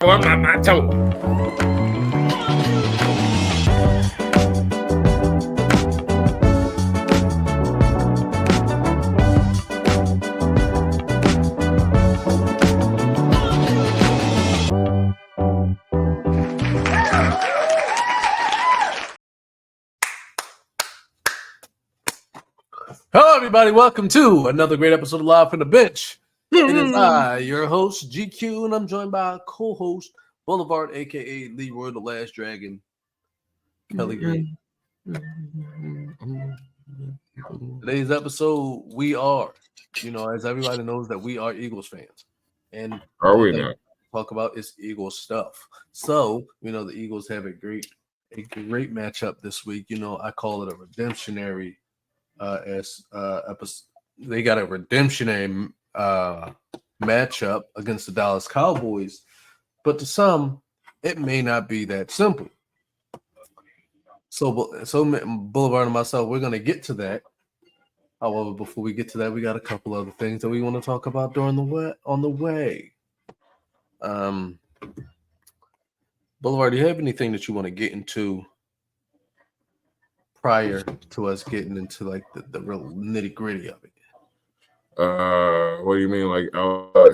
my toe. Hello, everybody. Welcome to another great episode of Live from the Bench. It is I, your host, GQ, and I'm joined by our co-host, Boulevard, a.k.a. Leroy the Last Dragon, Kelly Green. Today's episode, we are, as everybody knows, that we are Eagles fans. And Are we not? Talk about is Eagles stuff. So, the Eagles have a great matchup this week. I call it a redemptionary episode. They got a redemptionary matchup against the Dallas Cowboys, but to some, it may not be that simple. So Boulevard and myself, we're going to get to that. However, before we get to that, we got a couple other things that we want to talk about on the way. Boulevard, do you have anything that you want to get into prior to us getting into like the real nitty gritty of it? What do you mean, like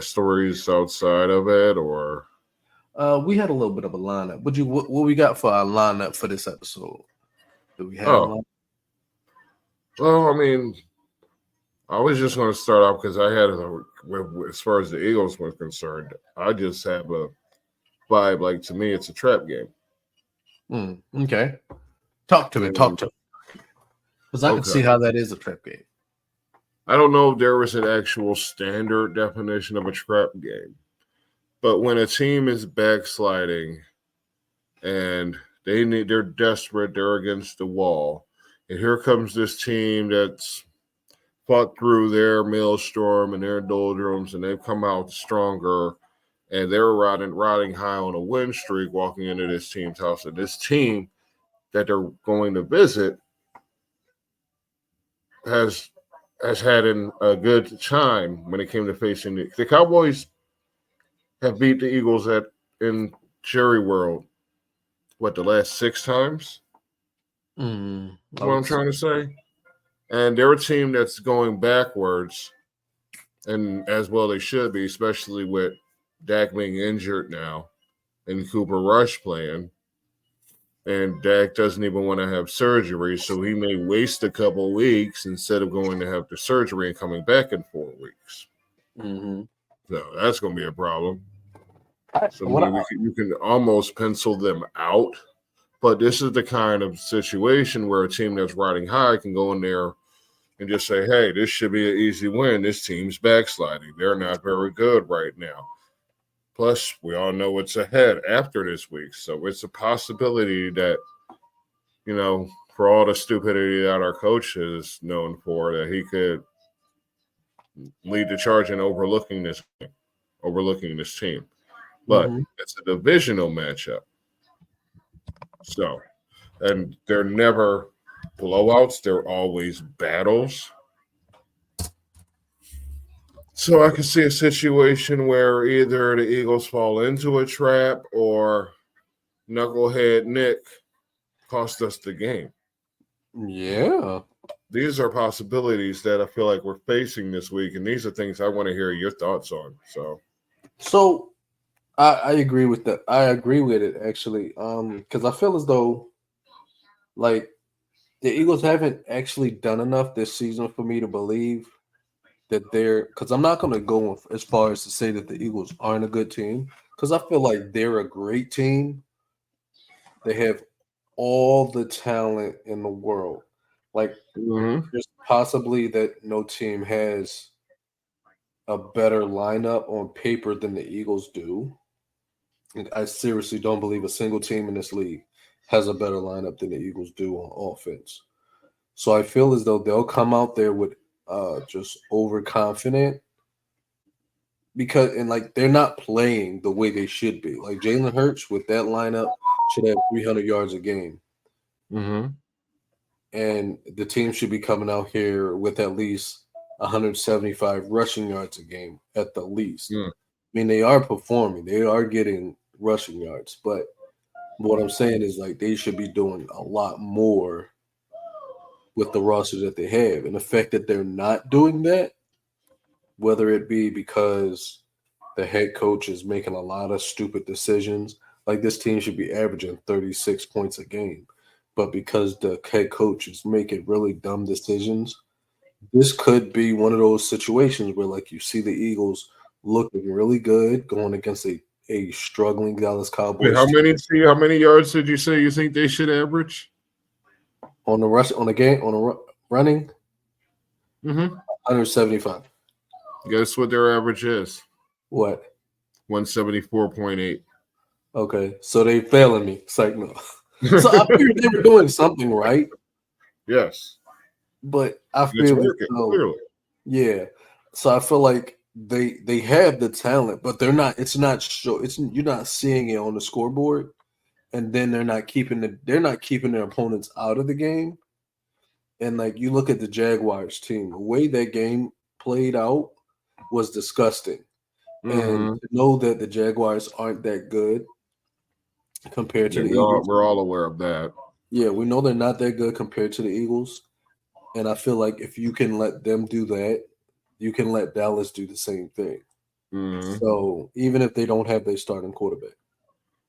stories outside of it, or? We had a little bit of a lineup. What we got for our lineup for this episode? Do we have a lineup? Well, I mean, I was just going to start off because I had, as far as the Eagles were concerned, I just have a vibe. Like, to me, it's a trap game. Okay. Talk to me. Because I can see how that is a trap game. I don't know if there was an actual standard definition of a trap game. But when a team is backsliding and they're desperate, they're against the wall, and here comes this team that's fought through their maelstrom and their doldrums, and they've come out stronger, and they're riding high on a win streak walking into this team's house. And this team that they're going to visit has had a good time when it came to facing the Cowboys. Have beat the Eagles in Jerry World, the last 6 times? That's what I'm trying to say. And they're a team that's going backwards, and as well they should be, especially with Dak being injured now and Cooper Rush playing. And Dak doesn't even want to have surgery, so he may waste a couple weeks instead of going to have the surgery and coming back in 4 weeks. So that's going to be a problem. So you can almost pencil them out. But this is the kind of situation where a team that's riding high can go in there and just say, hey, this should be an easy win. This team's backsliding. They're not very good right now. Plus, we all know what's ahead after this week. So it's a possibility that, for all the stupidity that our coach is known for, that he could lead the charge in overlooking this team. But it's a divisional matchup. So, and they're never blowouts. They're always battles. So I can see a situation where either the Eagles fall into a trap or Knucklehead Nick cost us the game. Yeah. These are possibilities that I feel like we're facing this week, and these are things I want to hear your thoughts on. So I agree with that. I agree with it, actually, because I feel as though, like, the Eagles haven't actually done enough this season for me to believe that because I'm not going to go as far as to say that the Eagles aren't a good team, because I feel like they're a great team. They have all the talent in the world. Like, there's possibly that no team has a better lineup on paper than the Eagles do. And I seriously don't believe a single team in this league has a better lineup than the Eagles do on offense. So I feel as though they'll come out there with just overconfident because they're not playing the way they should be. Like, Jalen Hurts with that lineup should have 300 yards a game. And the team should be coming out here with at least 175 rushing yards a game at the least. I mean, they are performing. They are getting rushing yards. But what I'm saying is like they should be doing a lot more with the roster that they have. And the fact that they're not doing that, whether it be because the head coach is making a lot of stupid decisions, like this team should be averaging 36 points a game. But because the head coach is making really dumb decisions, this could be one of those situations where like you see the Eagles looking really good going against a struggling Dallas Wait, Cowboys team how many yards did you say you think they should average? on the rush on the game on the running Mm-hmm. 175. Guess what their average is? What? 174.8. Okay, so they failing me. It's like no. So I figured they were doing something right, Yes. but I It's feel as working, though clearly. yeah. So I feel like they have the talent, but they're not. It's not show. It's you're not seeing it on the scoreboard, and then they're not keeping their opponents out of the game. And like you look at the Jaguars team, the way that game played out was disgusting. And Mm-hmm. to know that the Jaguars aren't that good compared to Yeah, the Eagles, we're all aware of that. yeah, we know they're not that good compared to the Eagles. And I feel like if you can let them do that, you can let Dallas do the same thing. Mm-hmm. So even if they don't have their starting quarterback,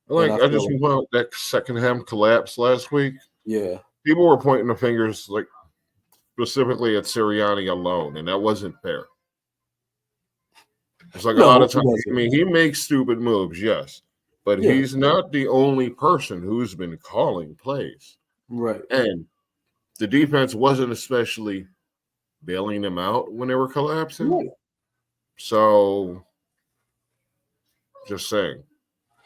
and I I feel just like, want that second half collapse last week. yeah, People were pointing the fingers like specifically at Sirianni alone, and that wasn't fair. It's like a lot no, of it times. I wasn't. mean, he makes stupid moves, yes, but Yeah, he's not the only person who's been calling plays. right, And the defense wasn't especially bailing them out when they were collapsing. right. So, just saying,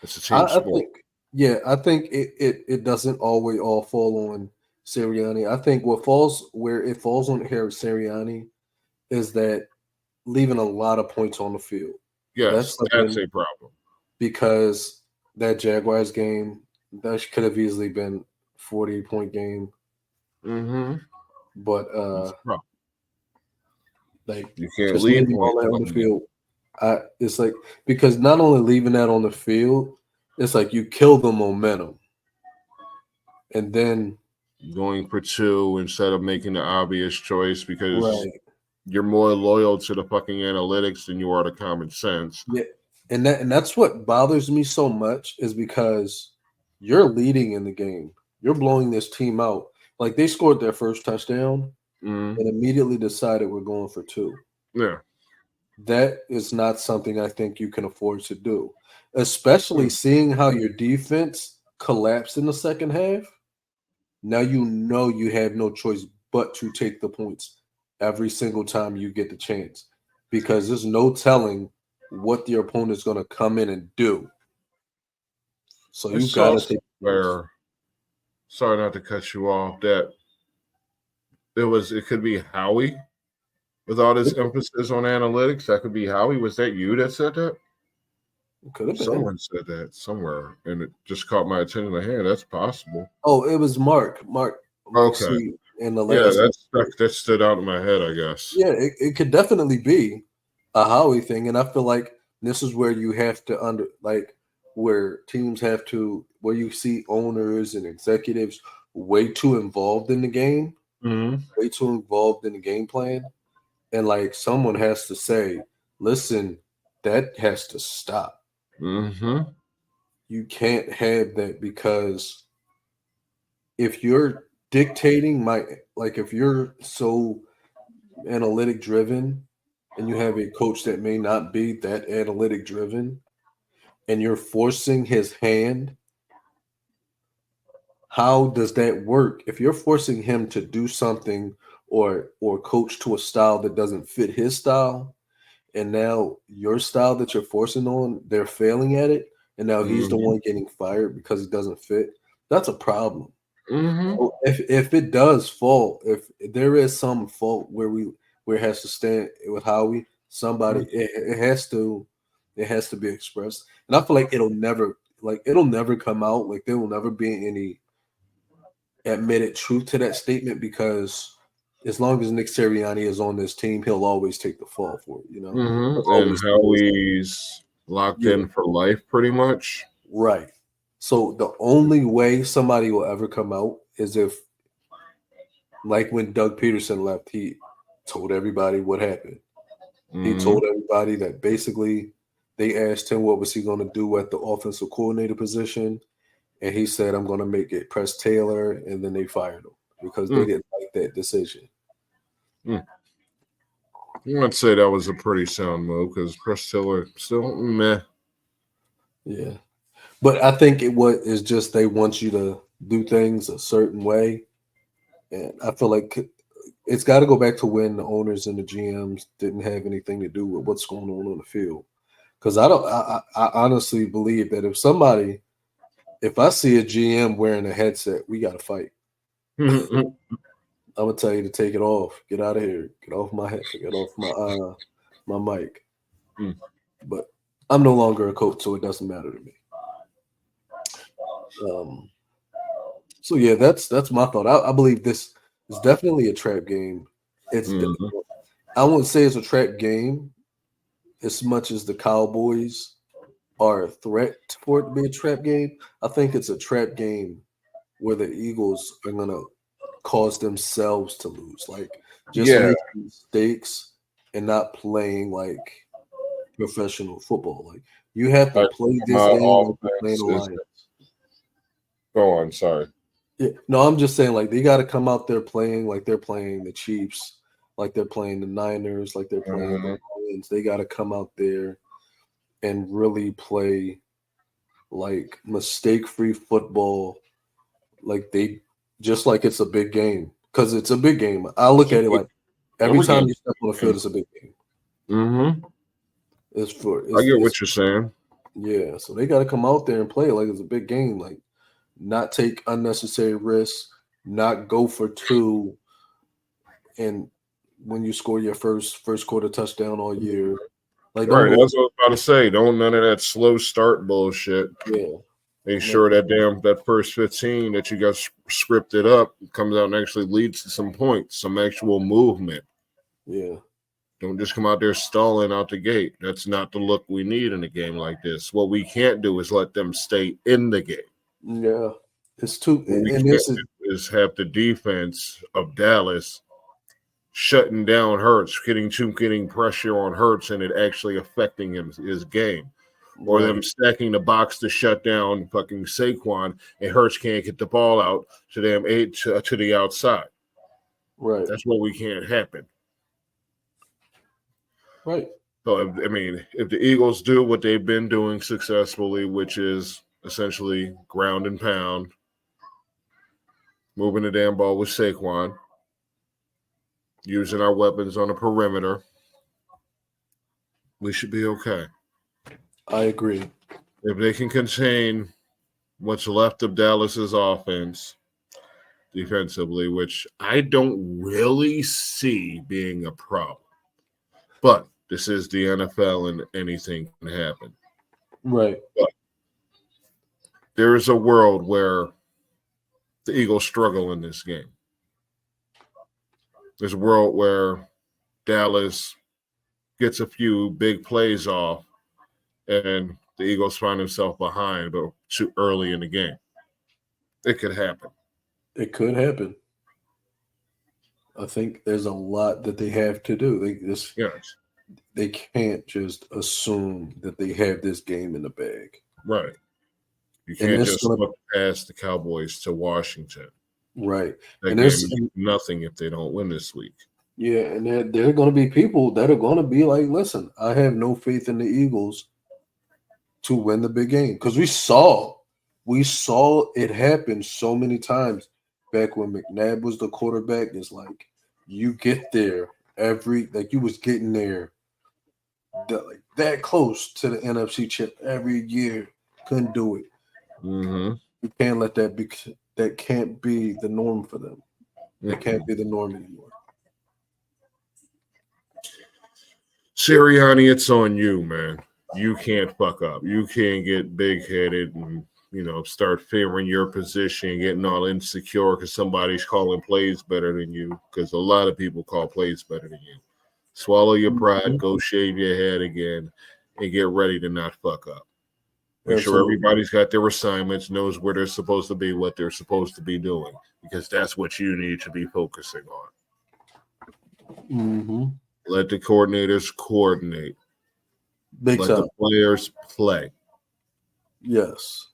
it's a team I sport. think, yeah, I think it doesn't always all fall on Sirianni. I think where it falls on Harry Sirianni is that leaving a lot of points on the field. Yes, That's that's something a problem. because that Jaguars game that could have easily been 40-point game, Mm-hmm. but It's a problem. like You can't just leave leaving all points that on on the the game. field. It's like because not only leaving that on the field, it's like you kill the momentum, and then Going for two instead of making the obvious choice because right, you're more loyal to the fucking analytics than you are to common sense. yeah, and that's what bothers me so much is because you're leading in the game, you're blowing this team out. Like they scored their first touchdown Mm, and immediately decided we're going for two. yeah. That is not something I think you can afford to do, especially Mm, seeing how your defense collapsed in the second half. Now you know you have no choice but to take the points every single time you get the chance because there's no telling what the opponent's going to come in and do. So I you got saw to take the points. somewhere, sorry not to cut you off, that it could be Howie with all this emphasis on analytics. That could be Howie. Was that you that said that? It could have been. Someone said that somewhere, and it just caught my attention. Like, hey, that's possible. Oh, it was Mark Okay. McSween in the Yeah, last episode. that stood out in my head, I guess. Yeah, it could definitely be a Howie thing, and I feel like this is where you have to where teams have to where you see owners and executives way too involved in the game, Mm-hmm. way too involved in the game plan, and like someone has to say, "Listen, that has to stop. Mm-hmm. You can't have that because if you're dictating my like if you're so analytic driven and you have a coach that may not be that analytic driven and you're forcing his hand, how does that work? If you're forcing him to do something or coach to a style that doesn't fit his style, and now your style that you're forcing on, they're failing at it, and now he's the Mm-hmm. one getting fired because it doesn't fit, that's a problem. Mm-hmm. So if it does fall, if there is some fault where it has to stand with Howie, somebody it has to be expressed, and I feel like it'll never come out. Like there will never be any admitted truth to that statement because as long as Nick Sirianni is on this team, he'll always take the fall for it. You know, Mm-hmm. that's And always the case. Howie's locked Yeah, in for life, pretty much. Right. So the only way somebody will ever come out is if, like when Doug Peterson left, he told everybody what happened. He Mm-hmm. told everybody that basically they asked him what was he going to do at the offensive coordinator position, and he said, "I'm going to make it Press Taylor," and then they fired him because they Mm, didn't like that decision. mm. I'd say that was a pretty sound move because Press Tiller still meh. Yeah, but I think it was is just they want you to do things a certain way, and I feel like it's got to go back to when the owners and the GMs didn't have anything to do with what's going on the field. Because I don't, I honestly believe that if I see a GM wearing a headset, we got to fight. Mm-hmm. I'm gonna tell you to take it off. Get out of here. Get off my head. Get off my mic. But I'm no longer a coach, so it doesn't matter to me. Um, so yeah, that's my thought. I believe this is definitely a trap game. It's Mm-hmm. I wouldn't say it's a trap game as much as the Cowboys are a threat for it to be a trap game. I think it's a trap game where the Eagles are gonna cause themselves to lose, like just Yeah, making mistakes and not playing like professional football. Like you have to I, play this my game like you're playing offense a is. Lions. Go on, sorry. Yeah, no, I'm just saying like they got to come out there playing like they're playing the Chiefs, like they're playing the Niners, like they're playing the Mm-hmm. Lions. They got to come out there and really play like mistake-free football, like they just like it's a big game because it's a big game. I look at it like every Every time game. you step on the field, it's a big game. Mm-hmm. It's for I get it's what you're saying. yeah. So they got to come out there and play like it's a big game. Like not take unnecessary risks, not go for two, and when you score your first quarter touchdown all year, like don't Right, go. that's what I was about to say. Don't none of that slow start bullshit. Yeah, Make like sure that first 15 that you got scripted up comes out and actually leads to some points, some actual movement. yeah, Don't just come out there stalling out the gate. That's not the look we need in a game like this. What we can't do is let them stay in the game. yeah. It's too, What we and can't this is do is have the defense of Dallas shutting down Hurts, getting pressure on Hurts, and it actually affecting his game. Or them right. stacking the box to shut down fucking Saquon, and Hurts can't get the ball out to them eight to the outside. Right, That's what we can't happen. right. So if the Eagles do what they've been doing successfully, which is essentially ground and pound, moving the damn ball with Saquon, using our weapons on the perimeter, we should be okay. I agree. If they can contain what's left of Dallas's offense defensively, which I don't really see being a problem. But this is the NFL and anything can happen. Right. But there is a world where the Eagles struggle in this game. There's a world where Dallas gets a few big plays off and the Eagles find themselves behind but too early in the game. It could happen. It could happen. I think there's a lot that they have to do. Yes. They can't just assume that they have this game in the bag. Right. You And can't this just gonna look past the Cowboys to Washington. right. That And game there's means nothing if they don't win this week. yeah, and there are gonna be people that are gonna be like, listen, I have no faith in the Eagles to win the big game. Because we saw it happen so many times back when McNabb was the quarterback. It's like you get there you was getting there like that close to the NFC chip every year. Couldn't do it. Mm-hmm. You can't let that be. That can't be the norm for them. That can't be the norm anymore. Sirianni, it's on you, man. You can't fuck up. You can't get big headed and start fearing your position, getting all insecure because somebody's calling plays better than you. Because a lot of people call plays better than you. Swallow your pride, Mhm. go shave your head again, and get ready to not fuck up. Make sure Absolutely. everybody's got their assignments, knows where they're supposed to be, what they're supposed to be doing, because that's what you need to be focusing on. Mm-hmm. Let the coordinators coordinate. Big Let time. the players play. Yes.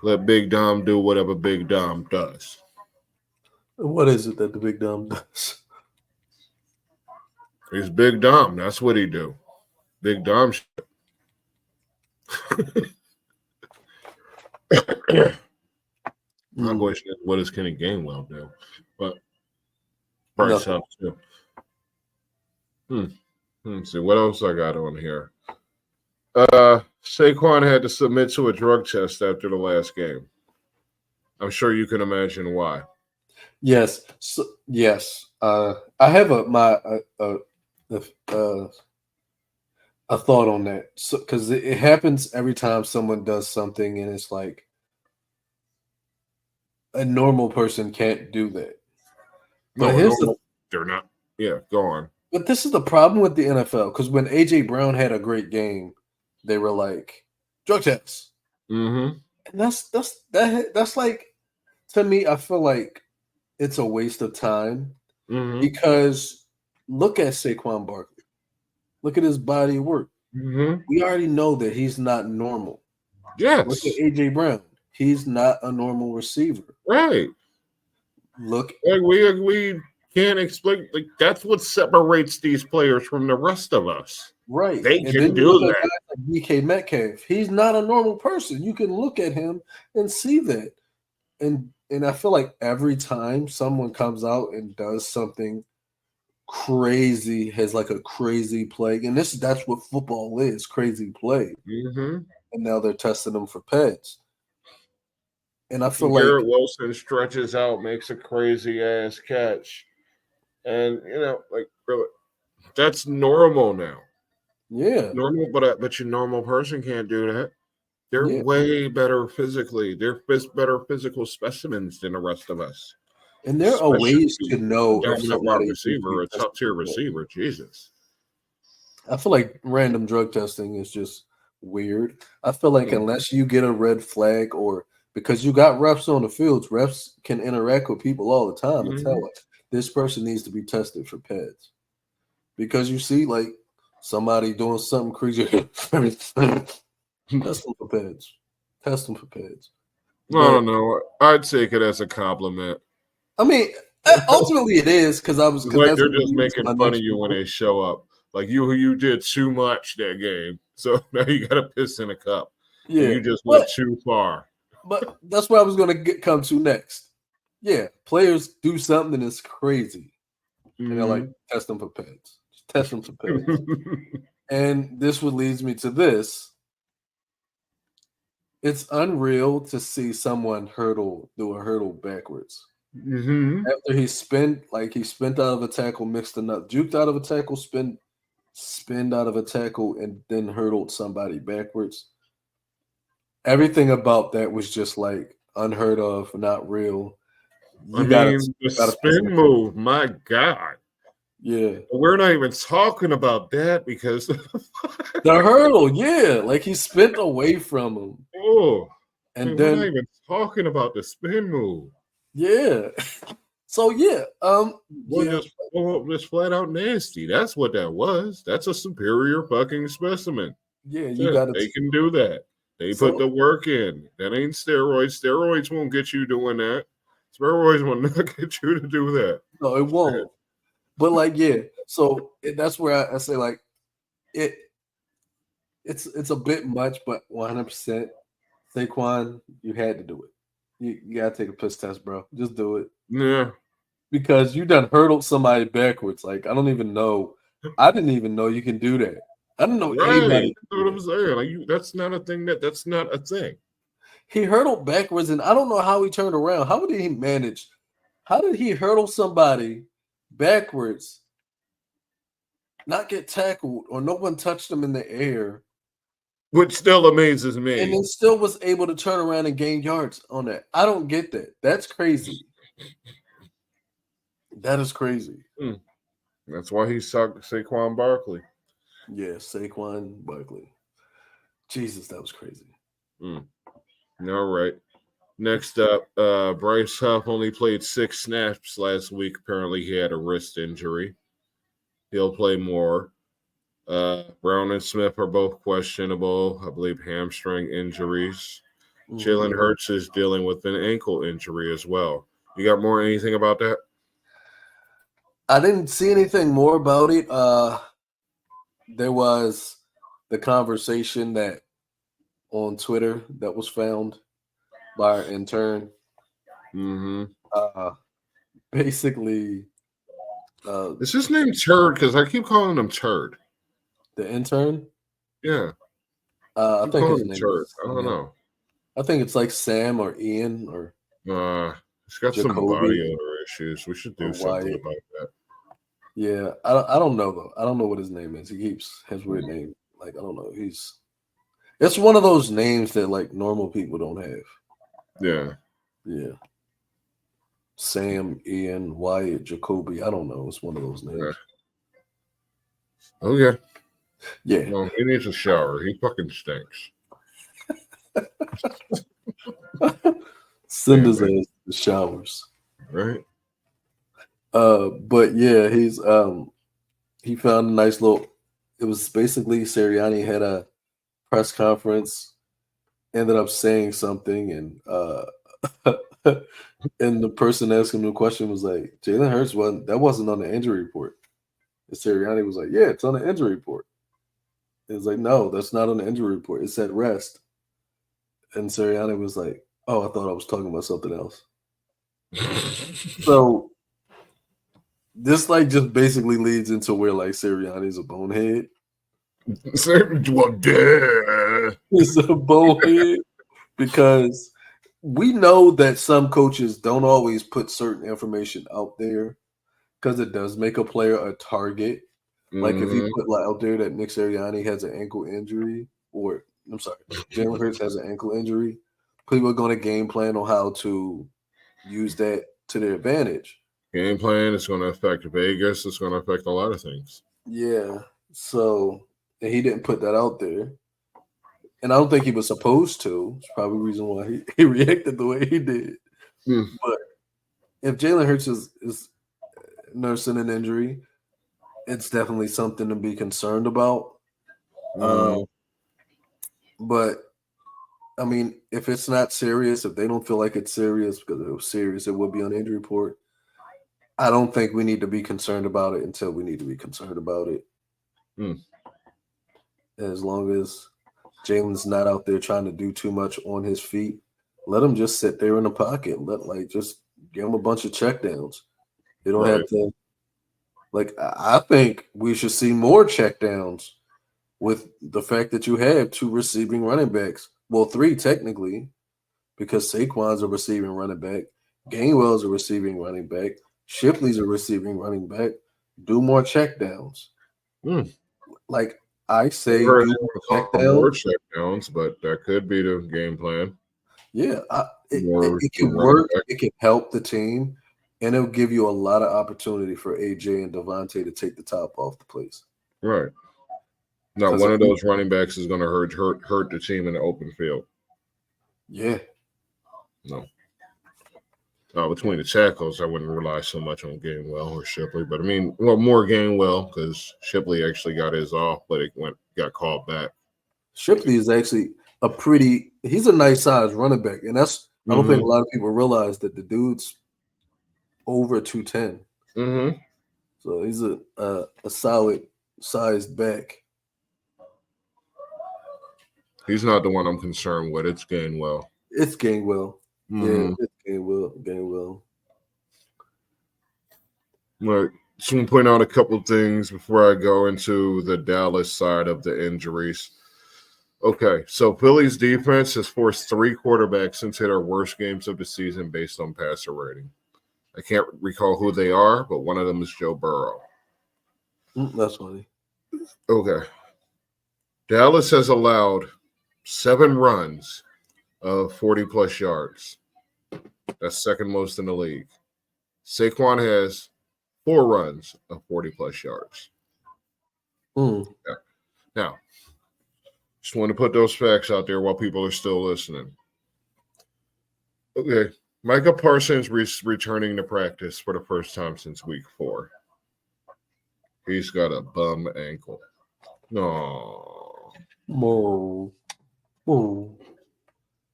Let Big Dom do whatever Big Dom does. What is it that the big dumb does? He's Big Dom. That's what he do. Big Dom shit. My question is, what does Kenny Gainwell do? But Bryce Huff too. Let's see what else I got on here. Saquon had to submit to a drug test after the last game. I'm sure you can imagine why. Yes. Yes. I have a thought on that. So because it happens every time someone does something, and it's like a normal person can't do that. But they're not. Yeah, go on. But this is the problem with the NFL, because when AJ Brown had a great game, they were like drug tests, and that's like, to me, I feel like it's a waste of time because look at Saquon Barkley, look at his body of work. We already know that he's not normal. Yes. Look at AJ Brown, he's not a normal receiver. Right. Look, like we can't explain. Like that's what separates these players from the rest of us. Right. They and can then do that. Like DK Metcalf, he's not a normal person. You can look at him and see that. And I feel like every time someone comes out and does something crazy, has like a crazy play, and that's what football is, crazy play. And now they're testing them for pets. And I feel Garrett like Wilson stretches out, makes a crazy ass catch, and like really, that's normal now. Yeah, normal, but your normal person can't do that. They're way better physically. They're better physical specimens than the rest of us. And there are ways to know if dominant wide somebody receiver, a top tier receiver. Jesus. I feel like random drug testing is just weird. I feel like unless you get a red flag, or because you got refs on the fields, refs can interact with people all the time and tell like this person needs to be tested for PEDs. Because you see like somebody doing something crazy, test them for PEDs. Test them for PEDs. I don't know. I'd take it as a compliment. I mean, ultimately it is because like they're just making fun of you when they show up. Like you did too much that game, so now you got to piss in a cup. Yeah, you just went too far. But that's where I was going to come to next. Yeah, players do something that's crazy, and they're like, test them for PEDs. Just test them for PEDs. And this would leads me to this. It's unreal to see someone do a hurdle backwards. After he spent out of a tackle, mixed enough, juked out of a tackle, spinned out of a tackle, and then hurdled somebody backwards. Everything about that was just like unheard of, not real. The spin move, my God. Yeah. We're not even talking about that because the hurdle, yeah. Like he spent away from him. Oh. And we're not even talking about the spin move. Yeah. So yeah. Just flat out nasty. That's what that was. That's a superior fucking specimen. Yeah, they can do that. They put the work in. That ain't steroids. Steroids won't get you doing that. Steroids will not get you to do that. No, it won't. But like, yeah. So that's where I say like it's a bit much, but 100%. Saquon, you had to do it. You gotta take a piss test, bro. Just do it. Yeah. Because you done hurdled somebody backwards. Like I didn't even know you can do that. I didn't know anybody. That's what I'm saying. Like that's not a thing. That's not a thing. He hurdled backwards, and I don't know how he turned around. How did he manage? How did he hurdle somebody backwards, not get tackled, or no one touched him in the air? Which still amazes me. And then still was able to turn around and gain yards on that. I don't get that. That's crazy. That is crazy. That's why he sucked Saquon Barkley. Yeah, Saquon Barkley. Jesus, that was crazy. All right. Next up, Bryce Huff only played 6 snaps last week. Apparently, he had a wrist injury. He'll play more. Brown and Smith are both questionable. I believe hamstring injuries. Jalen Hurts is dealing with an ankle injury as well. You got more anything about that? I didn't see anything more about it. There was the conversation that on Twitter that was found by our intern. Basically, is his name Turd? Because I keep calling him Turd. The intern? Yeah. I think his name Turd. is, I don't know. I think it's like Sam or Ian or he's got Jacoby some body odor issues. We should do something about that. Yeah, I don't know though. I don't know what his name is. He keeps his weird name. Like I don't know. It's one of those names that like normal people don't have. Yeah. Yeah. Sam, Ian, Wyatt, Jacoby. I don't know. It's one of those names. Okay. Yeah. Well, he needs a shower. He fucking stinks. Send his ass to the showers. Right. But yeah, he found a nice little. It was basically Sirianni had a press conference, ended up saying something, and and the person asking the question was like, Jalen Hurts wasn't on the injury report. And Sirianni was like, yeah, it's on the injury report. It was like, no, that's not on the injury report. It said rest. And Sirianni was like, oh, I thought I was talking about something else. So this like just basically leads into where like Sirianni's a bonehead. It's a bonehead because we know that some coaches don't always put certain information out there because it does make a player a target. Like if you put like out there that Nick Sirianni has an ankle injury, or I'm sorry, Jalen Hurts has an ankle injury, people are going to game plan on how to use that to their advantage. Game plan is going to affect Vegas. It's going to affect a lot of things. Yeah. So he didn't put that out there. And I don't think he was supposed to. It's probably the reason why he reacted the way he did. But if Jalen Hurts is nursing an injury, it's definitely something to be concerned about. But I mean, if it's not serious, if they don't feel like it's serious, because if it was serious, it would be on the injury report. I don't think we need to be concerned about it until we need to be concerned about it. As long as Jalen's not out there trying to do too much on his feet, let him just sit there in the pocket. Just give him a bunch of checkdowns. You don't have to. Like, I think we should see more checkdowns with the fact that you have 2 receiving running backs. Well, 3 technically, because Saquon's a receiving running back, Gainwell's a receiving running back, Shipley's a receiving running back. Do more checkdowns. Like I say, do more checkdowns, but that could be the game plan. Yeah, it can work. It can help the team, and it'll give you a lot of opportunity for AJ and Devontae to take the top off the place. Right. Now, one of those running backs is going to hurt the team in the open field. Yeah. No. Between the tackles, I wouldn't rely so much on Gainwell or Shipley, but I mean, more Gainwell because Shipley actually got his off, but it got called back. Shipley is actually he's a nice size running back, and I don't think a lot of people realize that the dude's over 210. So he's a solid sized back. He's not the one I'm concerned with. It's Gainwell. It's Gainwell. Yeah, it's Gainwell. Right. Just want to point out a couple of things before I go into the Dallas side of the injuries. Okay, so Philly's defense has forced 3 quarterbacks into their worst games of the season based on passer rating. I can't recall who they are, but one of them is Joe Burrow. That's funny. Okay. Dallas has allowed 7 runs of 40-plus yards. That's second most in the league. Saquon has 4 runs of 40-plus yards. Yeah. Now, Just want to put those facts out there while people are still listening. Okay. Micah Parsons returning to practice for the first time since week 4. He's got a bum ankle. No. Whoa. Whoa.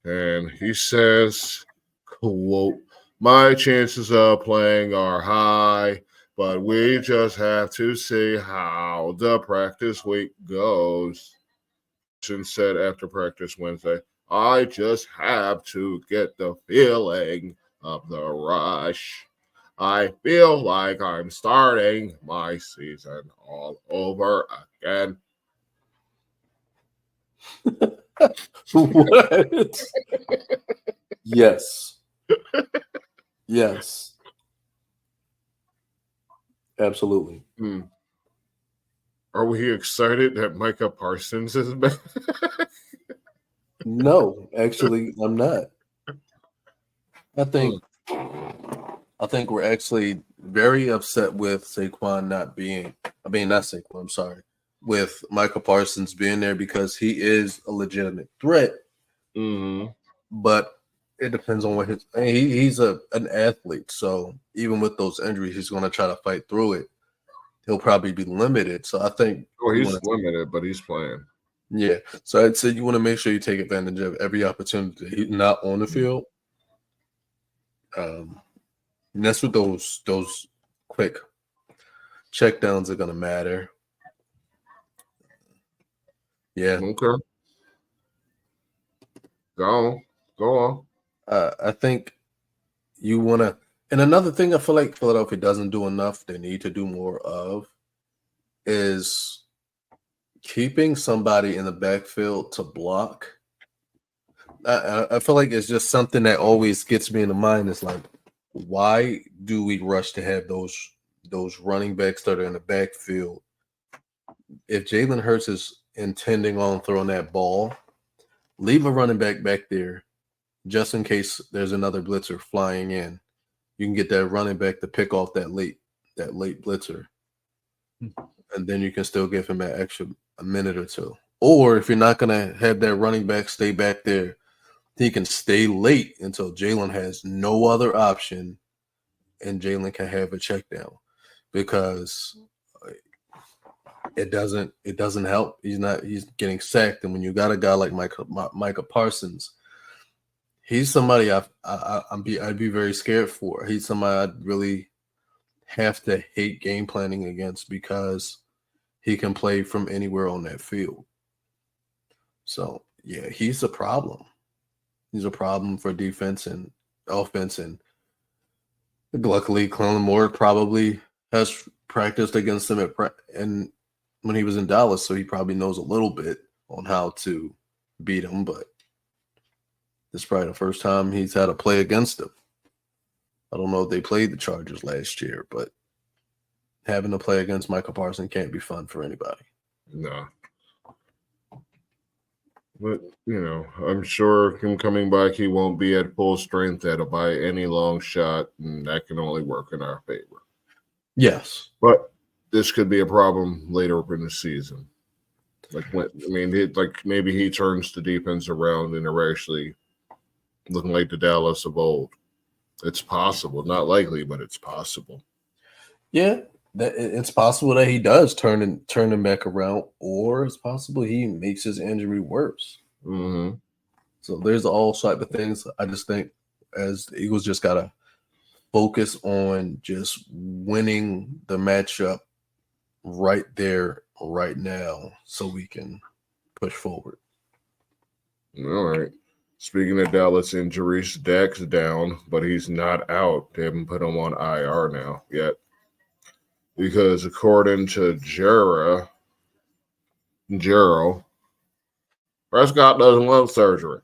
And he says, quote, my chances of playing are high, but we just have to see how the practice week goes. Said after practice Wednesday, I just have to get the feeling of the rush. I feel like I'm starting my season all over again. What? Yes. Yes. Absolutely. Are we excited that Micah Parsons is back? No, actually, I'm not. I think we're actually very upset with Saquon not being. Not Saquon. I'm sorry. With Michael Parsons being there because he is a legitimate threat. Mm-hmm. But it depends on what he's an athlete. So even with those injuries, he's going to try to fight through it. He'll probably be limited. So I think he's limited, but he's playing. Yeah. So I'd say you want to make sure you take advantage of every opportunity. He's not on the field. And that's what those quick checkdowns are going to matter. Yeah. Okay. Go on. I think you want to. And another thing I feel like Philadelphia doesn't do enough, they need to do more of, is keeping somebody in the backfield to block. I feel like it's just something that always gets me in the mind. It's like, why do we rush to have those running backs that are in the backfield? If Jalen Hurts is intending on throwing that ball, leave a running back there just in case there's another blitzer flying in. You can get that running back to pick off that late blitzer. And then you can still give him a minute or two. Or if you're not going to have that running back stay back there, he can stay late until Jalen has no other option and Jalen can have a check down, because it doesn't help. He's getting sacked. And when you got a guy like Micah Parsons, he's somebody I'd be very scared for. He's somebody I'd really have to hate game planning against, because he can play from anywhere on that field. So yeah, he's a problem. He's a problem for defense and offense. And luckily, Clellan Moore probably has practiced against him and when he was in Dallas, so he probably knows a little bit on how to beat him. But this is probably the first time he's had to play against him. I don't know if they played the Chargers last year, but having to play against Michael Parsons can't be fun for anybody. No. But, I'm sure him coming back, he won't be at full strength by any long shot, and that can only work in our favor. Yes. But this could be a problem later in the season. Maybe he turns the defense around and they're actually looking like the Dallas of old. It's possible. Not likely, but it's possible. Yeah. It's possible that he does turn him back around, or it's possible he makes his injury worse. Mm-hmm. So there's all sorts of things. I just think as the Eagles just gotta focus on just winning the matchup right there, right now, so we can push forward. All right. Speaking of Dallas injuries, Dak's down, but he's not out. They haven't put him on IR now yet. Because according to Jero, Prescott doesn't want surgery,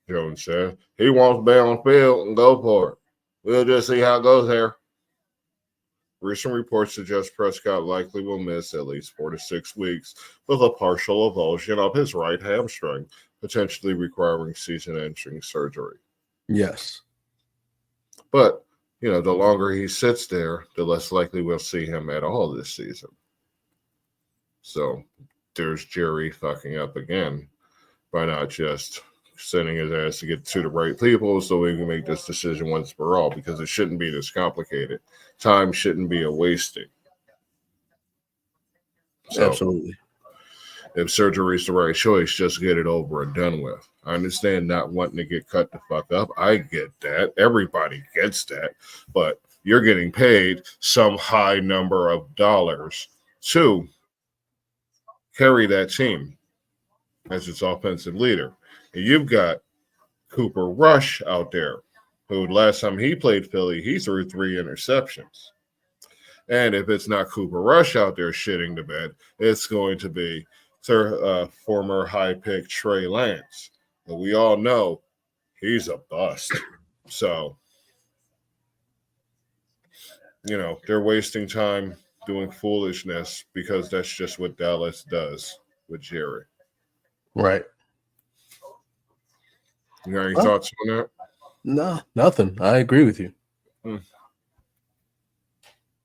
Jones said. He wants to be on field and go for it. We'll just see how it goes here. Recent reports suggest Prescott likely will miss at least 4 to 6 weeks with a partial avulsion of his right hamstring, potentially requiring season-ending surgery. Yes. But the longer he sits there, the less likely we'll see him at all this season. So there's Jerry fucking up again. by not just sending his ass to get to the right people so we can make this decision once for all, because it shouldn't be this complicated. Time shouldn't be a wasting. So Absolutely. if surgery is the right choice, just get it over and done with. I understand not wanting to get cut the fuck up. I get that. Everybody gets that. But you're getting paid some high number of dollars to carry that team as its offensive leader. And you've got Cooper Rush out there, who last time he played Philly, he threw 3 interceptions. And if it's not Cooper Rush out there shitting the bed, it's going to be former high pick Trey Lance. But we all know he's a bust. So, they're wasting time doing foolishness because that's just what Dallas does with Jerry. Right. You got any thoughts on that? No, nothing. I agree with you.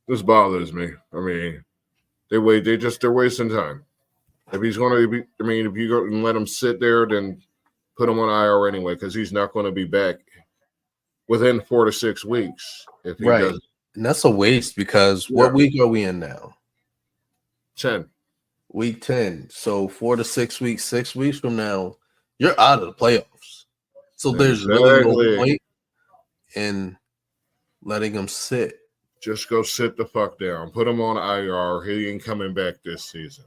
This bothers me. I mean, they're wasting time. If he's going to be, if you go and let him sit there, then put him on IR anyway, because he's not going to be back within 4 to 6 weeks if he doesn't. And that's a waste because what week are we in now? 10. Week 10. So 4 to 6 weeks, 6 weeks from now, you're out of the playoffs. So there's really no point in letting him sit. Just go sit the fuck down. Put him on IR. He ain't coming back this season.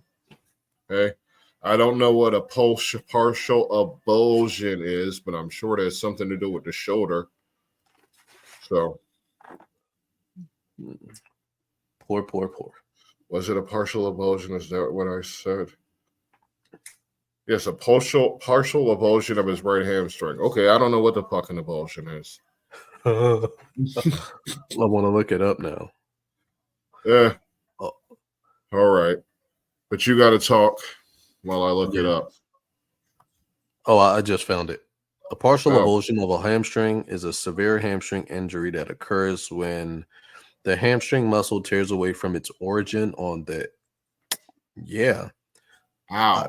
Okay? I don't know what a partial avulsion is, but I'm sure there's something to do with the shoulder. So. Poor. Was it a partial avulsion? Is that what I said? Yes, a partial avulsion of his right hamstring. Okay, I don't know what the fucking avulsion is. I want to look it up now. Yeah. Oh. All right. But you got to talk while I look it up. Oh, I just found it. A partial avulsion of a hamstring is a severe hamstring injury that occurs when the hamstring muscle tears away from its origin on the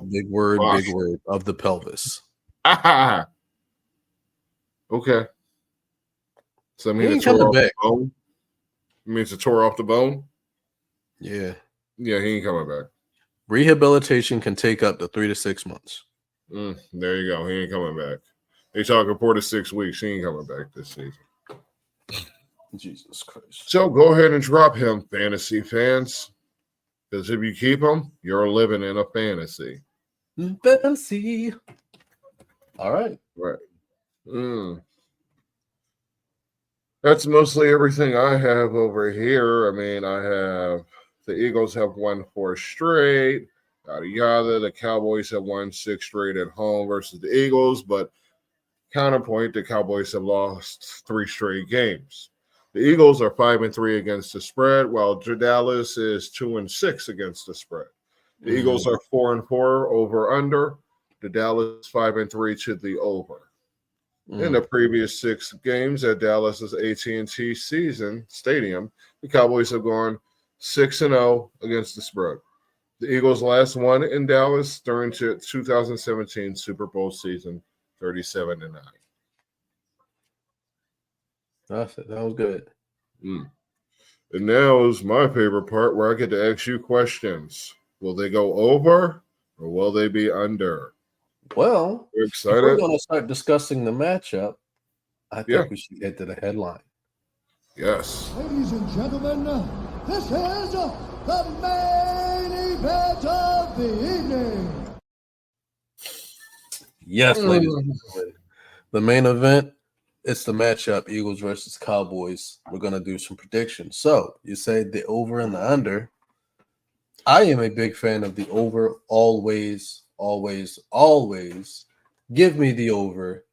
big word of the pelvis. Okay. So I mean it tore off the bone? It means it tore off the bone? Yeah. Yeah, he ain't coming back. Rehabilitation can take up to 3 to 6 months. There you go. He ain't coming back. They talking 4 to 6 weeks. He ain't coming back this season. Jesus Christ. So go ahead and drop him, fantasy fans. Because if you keep him, you're living in a fantasy. Fantasy. All right. Right. That's mostly everything I have over here. I mean, the Eagles have won 4 straight. Yada yada. The Cowboys have won 6 straight at home versus the Eagles, but counterpoint, the Cowboys have lost 3 straight games. The Eagles are 5-3 against the spread, while Dallas is 2-6 against the spread. The Eagles are 4-4 over under. The Dallas 5-3 to the over. In the previous 6 games at Dallas's AT&T Stadium, the Cowboys have gone 6-0 against the spread. The Eagles last won in Dallas during 2017 Super Bowl season, 37-9. That was good. And now is my favorite part where I get to ask you questions. Will they go over or will they be under? Well, You're excited? If we're going to start discussing the matchup, I think we should get to the headline. Yes. Ladies and gentlemen, this is the main event of the evening. Yes, ladies and gentlemen. The main event, it's the matchup, Eagles versus Cowboys. We're going to do some predictions. So, you say the over and the under. I am a big fan of the over always. Give me the over.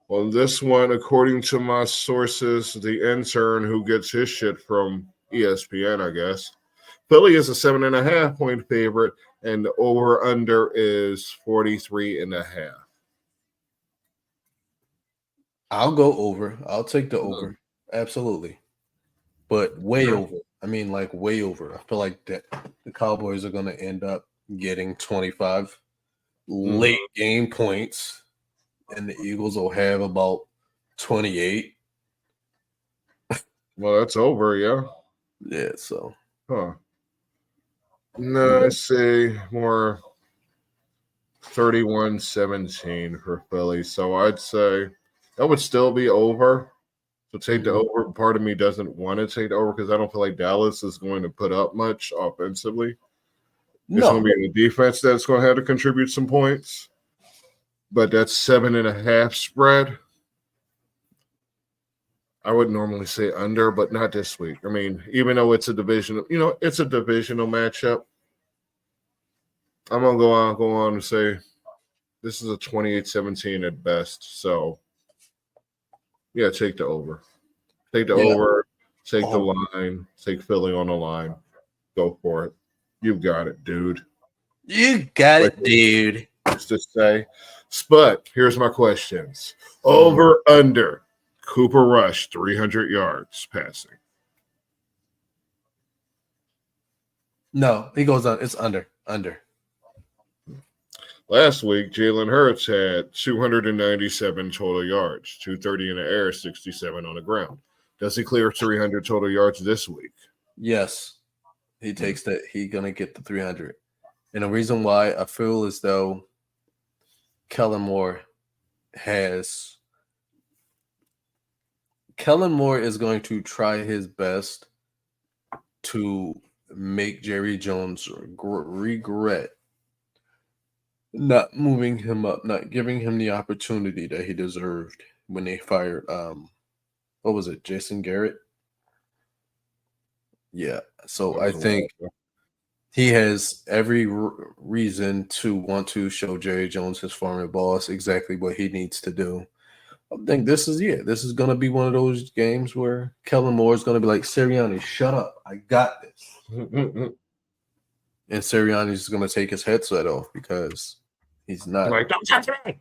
Well, this one, according to my sources, the intern who gets his shit from ESPN, I guess, Philly is a 7.5 point favorite, and the over-under is 43.5. I'll go over. I'll take the over. Absolutely. But way over. I mean, like way over. I feel like that the Cowboys are going to end up getting 25. late game points, and the Eagles will have about 28. Well, that's over, yeah. Yeah, so. Huh. No, I say more 31-17 for Philly. So I'd say that would still be over. So take the over. Part of me doesn't want to take the over because I don't feel like Dallas is going to put up much offensively. It's going to be the defense that's going to have to contribute some points. But that's 7.5 spread. I would normally say under, but not this week. I mean, even though it's a divisional, it's a divisional matchup. I'm going to go on and say this is a 28-17 at best. So, yeah, take the over. Take the over. Take the line. Take Philly on the line. Go for it. You got it, dude. You got it, dude. Just to say. But here's my questions. Over, under. Cooper Rush, 300 yards passing. No, he goes on. It's under. Last week, Jalen Hurts had 297 total yards, 230 in the air, 67 on the ground. Does he clear 300 total yards this week? Yes. He takes that. He's going to get the 300. And the reason why I feel as though Kellen Moore is going to try his best to make Jerry Jones regret not moving him up, not giving him the opportunity that he deserved when they fired what was it, Jason Garrett? Yeah. So I think he has every reason to want to show Jerry Jones, his former boss, exactly what he needs to do. I think this is going to be one of those games where Kellen Moore is going to be like, Sirianni, shut up. I got this. And Sirianni is going to take his headset off because he's not. Like, don't touch me.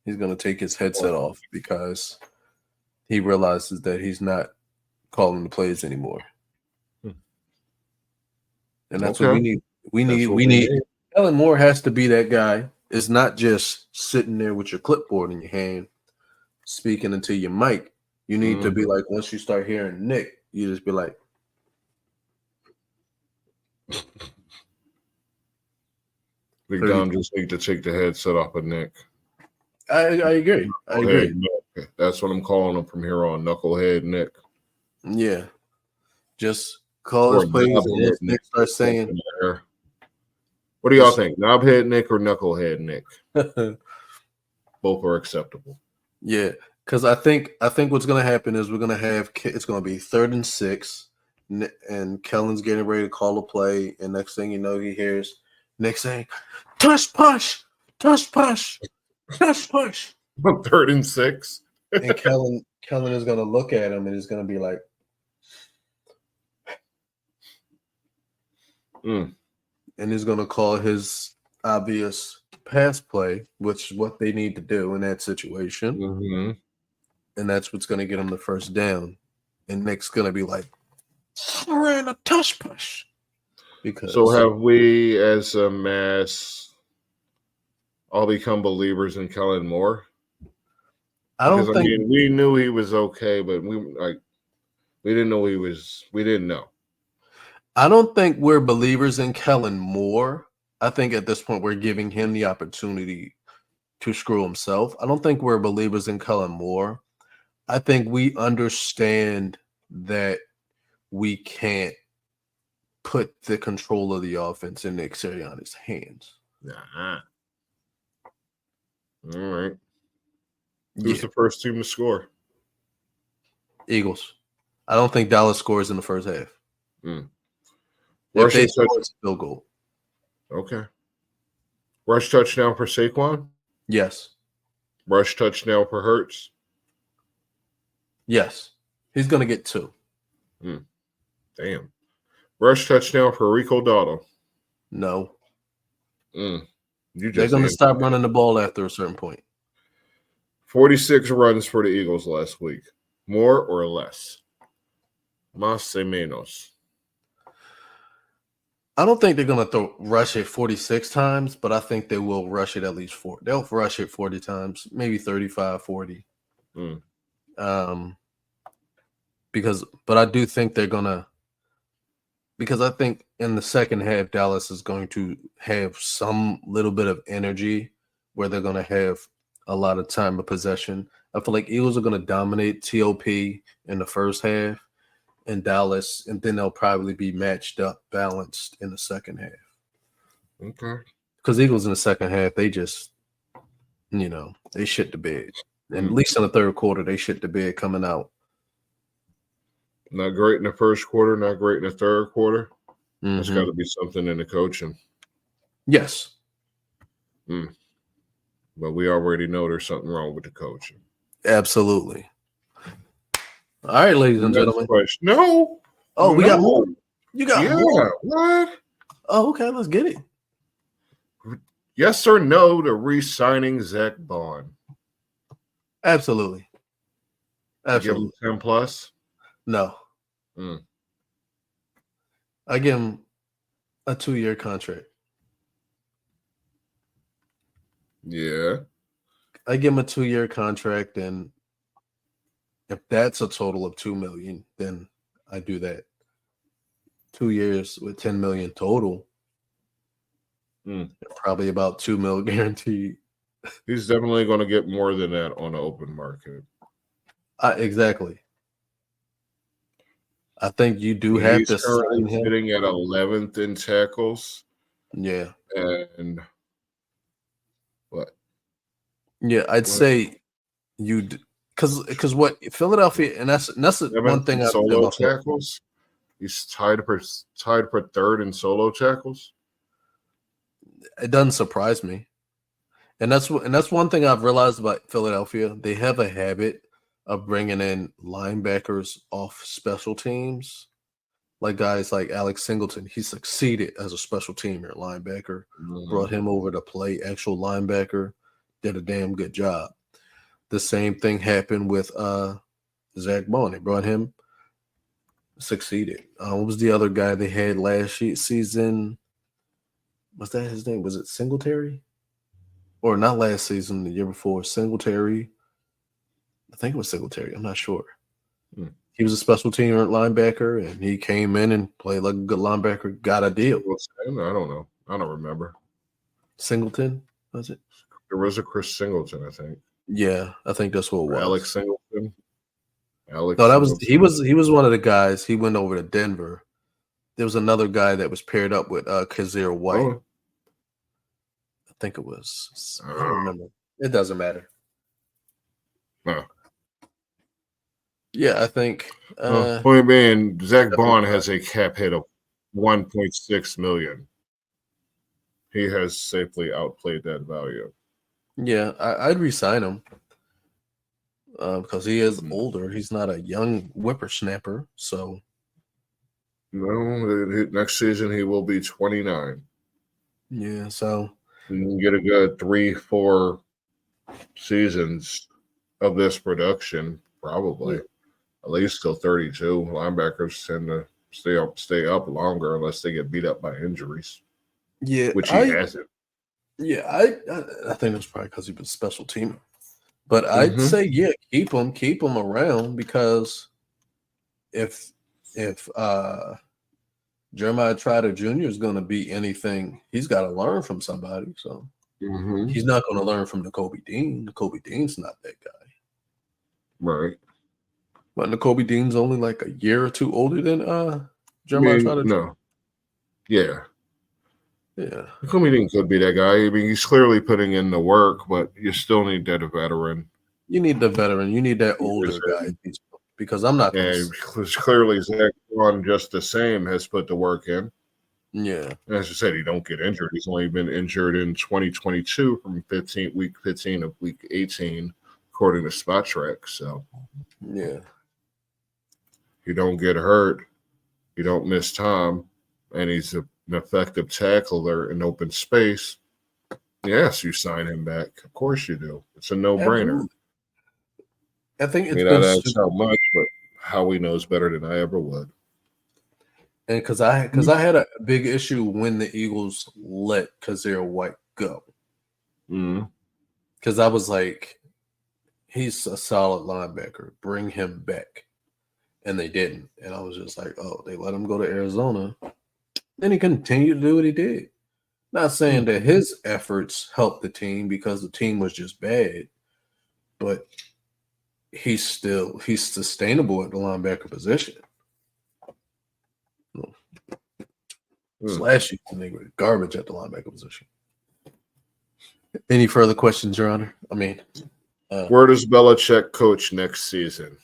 He's going to take his headset off because he realizes that he's not calling the plays anymore. And that's what we need. We need. Kellen Moore has to be that guy. It's not just sitting there with your clipboard in your hand, speaking into your mic. You need to be like, once you start hearing Nick, you just be like, Big Dom just need to take the headset off of Nick. I agree. I agree. Nick. That's what I'm calling him from here on, Knucklehead Nick. Yeah. Just call his plays and once Nick starts saying. What do y'all think? Knobhead Nick or Knucklehead Nick? Both are acceptable. Yeah. Because I think what's going to happen is it's going to be 3rd and 6, and Kellen's getting ready to call a play, and next thing you know, he hears Nick saying, "Tush push, tush push, tush push." 3rd and 6, and Kellen is going to look at him and he's going to be like, and he's going to call his obvious pass play, which is what they need to do in that situation. And that's what's going to get him the first down. And Nick's going to be like, "I ran a tush push." So have we, as a mass, all become believers in Kellen Moore? I mean, we knew he was okay, but we didn't know we didn't know. I don't think we're believers in Kellen Moore. I think at this point we're giving him the opportunity to screw himself. I don't think we're believers in Kellen Moore. I think we understand that we can't put the control of the offense in Nick Sirianni's hands. All right. Who's the first team to score? Eagles. I don't think Dallas scores in the first half. Rush they score, it's a field goal. Okay. Rush touchdown for Saquon? Yes. Rush touchdown for Hurts? Yes. He's going to get 2. Damn. Rush touchdown for Rico Dotto? No. They're going to stop running the ball after a certain point. 46 runs for the Eagles last week. More or less? Más o menos. I don't think they're going to rush it 46 times, but I think they will rush it at least 4. They'll rush it 40 times, maybe 35, 40. Mm. But I do think they're going to, because I think in the second half, Dallas is going to have some little bit of energy where they're going to have a lot of time of possession. I feel like Eagles are going to dominate TOP in the first half and Dallas, and then they'll probably be matched up, balanced in the second half. Okay. Because Eagles in the second half, they just, they shit the bed. And at least in the third quarter, they shit the bed coming out. Not great in the first quarter, not great in the third quarter. Mm-hmm. There's got to be something in the coaching. Yes. But we already know there's something wrong with the coaching. Absolutely. All right, ladies and gentlemen. Question. No. Oh, we got more. You got more. What? Oh, okay. Let's get it. Yes or no to re-signing Zach Bond? Absolutely. Give him 10 plus? No. I give him a 2-year contract. Yeah. I give him a 2-year contract, and if that's a total of $2 million, then I do that. 2 years with $10 million total. Probably about $2 million guaranteed. He's definitely going to get more than that on the open market. Exactly. I think you do have to sign him. Sitting at 11th in tackles. Yeah. And what? Yeah, I'd say you because what Philadelphia, and that's one thing I've solo tackles. He's tied for third in solo tackles. It doesn't surprise me, and that's one thing I've realized about Philadelphia. They have a habit of bringing in linebackers off special teams, like guys like Alex Singleton. He succeeded as a special teamer linebacker. Brought him over to play actual linebacker. Did a damn good job. The same thing happened with Zach Bond. They brought him, succeeded. What was the other guy they had last season? Was that his name? Was it Singletary? Or not last season, the year before? Singletary. I think it was Singletary. I'm not sure. He was a special team linebacker, and he came in and played like a good linebacker, got a deal. I don't know. I don't remember. Singleton, was it? There was a Chris Singleton, I think. Yeah, I think that's what it was. Alex Singleton. No, that was he was one of the guys. He went over to Denver. There was another guy that was paired up with Kazir White. Oh. I think it was. I don't remember. It doesn't matter. No. Yeah, I think. Point being, Zach Bond has a cap hit of $1.6 million. He has safely outplayed that value. Yeah, I'd re-sign him because he is older. He's not a young whippersnapper. So, no, next season he will be 29. Yeah, so you can get a good 3-4 seasons of this production, probably at least till 32. Linebackers tend to stay up longer unless they get beat up by injuries. Yeah, which he hasn't. Yeah, I think that's probably because he was a special teamer. But I'd say, keep him around because if Jeremiah Trotter Jr. is going to be anything, he's got to learn from somebody. So he's not going to learn from Nakobe Dean. Nakobe Dean's not that guy. Right. But Nakobe Dean's only like a year or two older than Jeremiah Trotter Jr. No. Yeah. Yeah. Nakobe Dean could be that guy. I mean, he's clearly putting in the work, but you still need that veteran. You need the veteran. You need that older guy. Because I'm not. Yeah, clearly Zach Bond just the same has put the work in. Yeah. As I said, he don't get injured. He's only been injured in 2022 from week 15 of week 18, according to Spot Track. So, yeah. He don't get hurt. He don't miss time. And he's an effective tackler in open space. Yes, you sign him back. Of course you do. It's a no-brainer. I think it's not how much, but Howie knows better than I ever would. And because I had a big issue when the Eagles let Kazir White go. Mm. Because I was like, he's a solid linebacker. Bring him back. And they didn't. And I was just like, oh, they let him go to Arizona. Then he continued to do what he did. Not saying that his efforts helped the team because the team was just bad, but he's sustainable at the linebacker position. Last year, they were garbage at the linebacker position. Any further questions, Your Honor? I mean, where does Belichick coach next season?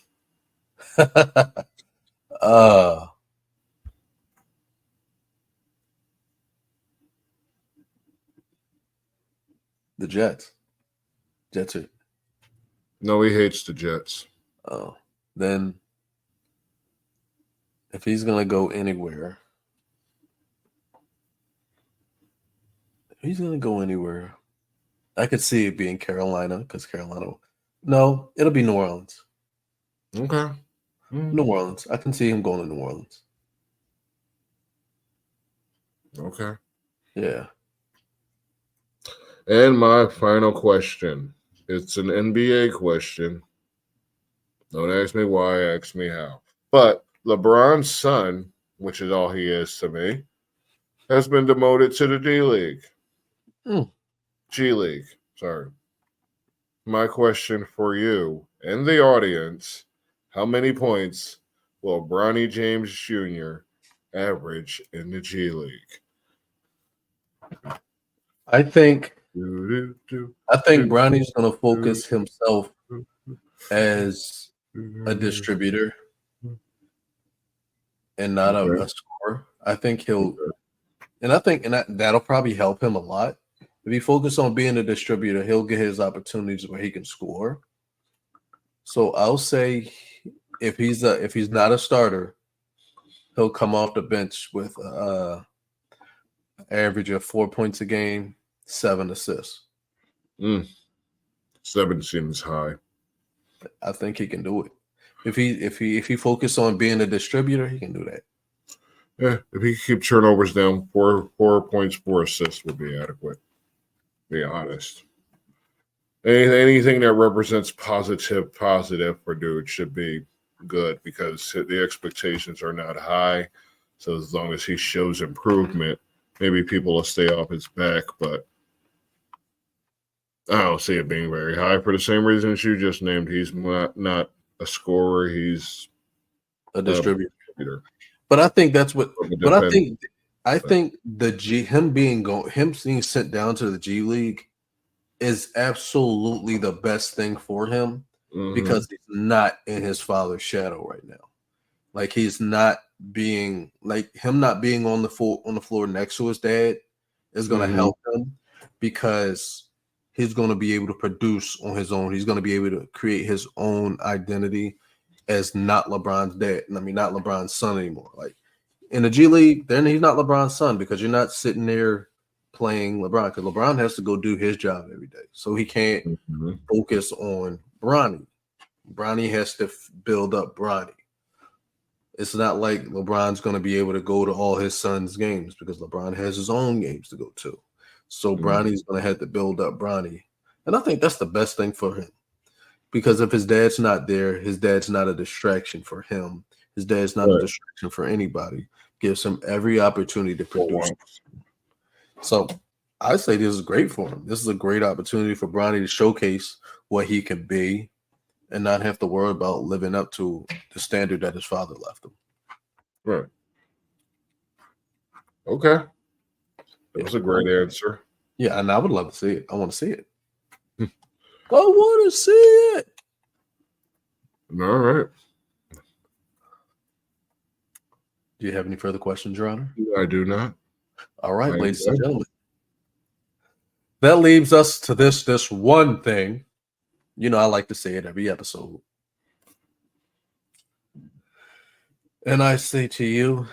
The Jets. Jets are. No, he hates the Jets. Oh, then if he's gonna go anywhere, I could see it being Carolina because Carolina. No, it'll be New Orleans. Okay. New Orleans. I can see him going to New Orleans. Okay. Yeah. And my final question. It's an NBA question. Don't ask me why, ask me how. But LeBron's son, which is all he is to me, has been demoted to the D-League. G League, sorry. My question for you and the audience, how many points will Bronny James Jr. average in the G League? I think Bronny's going to focus himself as a distributor and not a scorer. I think that'll probably help him a lot. If he focuses on being a distributor, he'll get his opportunities where he can score. So I'll say if he's not a starter, he'll come off the bench with average of 4 points a game, 7 assists. 7 seems high. I think he can do it. If he focus on being a distributor, he can do that. Yeah, if he keep turnovers down, 4 points, 4 assists would be adequate. Be honest. Anything that represents positive for dude should be good because the expectations are not high. So as long as he shows improvement, maybe people will stay off his back. But I don't see it being very high for the same reasons you just named. He's not a scorer. He's a distributor. But I think that's what. But I think him being sent down to the G League is absolutely the best thing for him because he's not in his father's shadow right now. Like he's not being not being on the floor next to his dad is going to help him because he's going to be able to produce on his own. He's going to be able to create his own identity as not LeBron's dad. I mean, not LeBron's son anymore. Like in the G League, then he's not LeBron's son because you're not sitting there playing LeBron because LeBron has to go do his job every day. So he can't focus on Bronny. Bronny has to build up Bronny. It's not like LeBron's going to be able to go to all his son's games because LeBron has his own games to go to. So Bronny's going to have to build up Bronny. And I think that's the best thing for him. Because if his dad's not there, his dad's not a distraction for him. His dad's not a distraction for anybody. Gives him every opportunity to produce. So I say this is great for him. This is a great opportunity for Bronny to showcase what he can be and not have to worry about living up to the standard that his father left him. Right. Okay. That was a great answer. Yeah, and I would love to see it. I want to see it. I want to see it. All right. Do you have any further questions, Your Honor? I do not. All right, ladies and gentlemen. That leaves us to this one thing. You know, I like to say it every episode. And I say to you,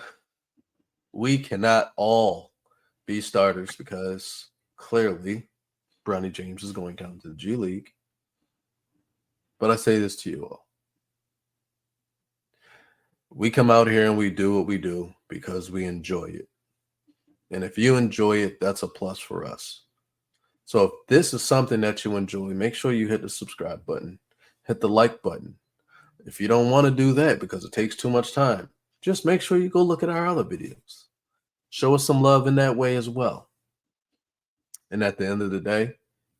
we cannot all be starters because clearly Bronny James is going down to the G League. But I say this to you all. We come out here and we do what we do because we enjoy it. And if you enjoy it, that's a plus for us. So if this is something that you enjoy, make sure you hit the subscribe button, hit the like button. If you don't want to do that because it takes too much time, just make sure you go look at our other videos. Show us some love in that way as well. And at the end of the day,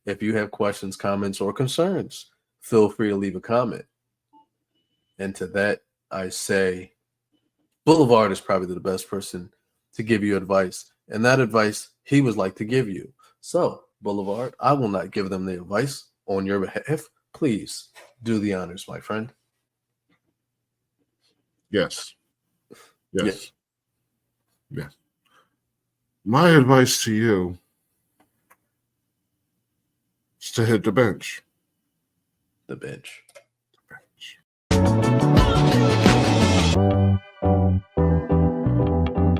if you have questions, comments, or concerns, feel free to leave a comment. And to that, I say, Boulevard is probably the best person to give you advice. And that advice he would like to give you. So, Boulevard, I will not give them the advice on your behalf. Please do the honors, my friend. Yes. My advice to you is to hit the bench. The bench.